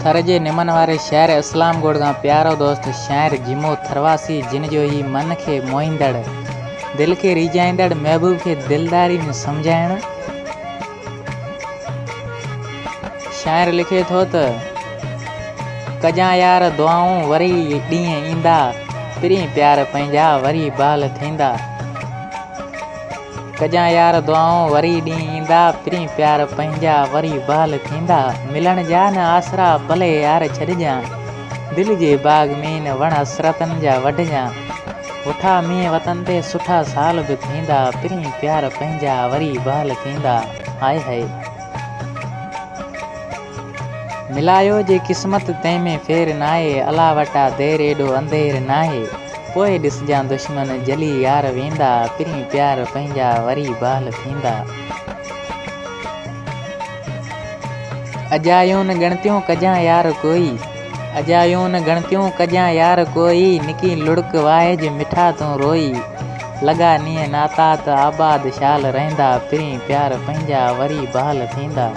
थर जे निमन वारे शहर इस्लामगढ़ का प्यारो दोस्त शाइर जिमो थरवासी जिन जो ही मन के मोहींदड़ दिल के रिझाईंदड़ महबूब के दिलदारी में समझाइण। शाइर लिखे थो त कजा यार दुआऊं वरी ॾींहं ईंदा पिरी प्यार पंहिंजा वरी बाल थींदा। कजा यार दुआऊं वरी ॾींहं ईंदा पिरी प्यार पंहिंजा वरी बाल थींदा। मिलण जा न आसरा भले यार छॾिजां दिल जे बाग में न वण असरतनि जा वढिजां। उठा मींहं वतन ते सुठा साल बि थींदा पिरी प्यार पंहिंजा वरी बाल थींदा। हाय हाय मिलायो जे क़िस्मत तंहिंमें फेर नाहे अला वटा देर एॾो अंधेर नाहे। पोइ ॾिसजां दुश्मन जली यार वेंदा पिरी प्यार पंहिंजा वरी बाल थींदा। अजायूं न गणतियूं कजां यार कोई अजायूं न गणतियूं कजां यार कोई निकी लुड़क वाहे जे मिठा तूं रोई। लॻा नीअं नाता त आबाद शाल रहंदा पिरी प्यार पंहिंजा वरी बाल थींदा।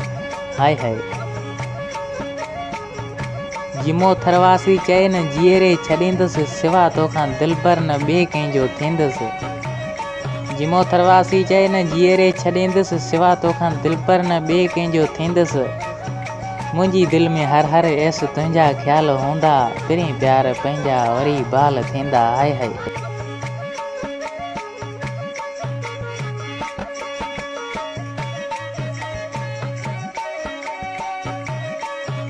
हाय हाय जिमो थरवासी चए न जीअरे छॾींदुसि सिवा तोखां दिलबर न ॿिए कंहिंजो थींदुसि। जिमो थरवासी चए न जीअरे छॾींदुसि सिवा तोखां दिलबर न ॿिए कंहिंजो थींदुसि। मुंहिंजी दिलि में हर हर ऐस तुंहिंजा ख़्याल हूंदा पिरी प्यार पंहिंजा वरी बाल थींदा। हाय हाय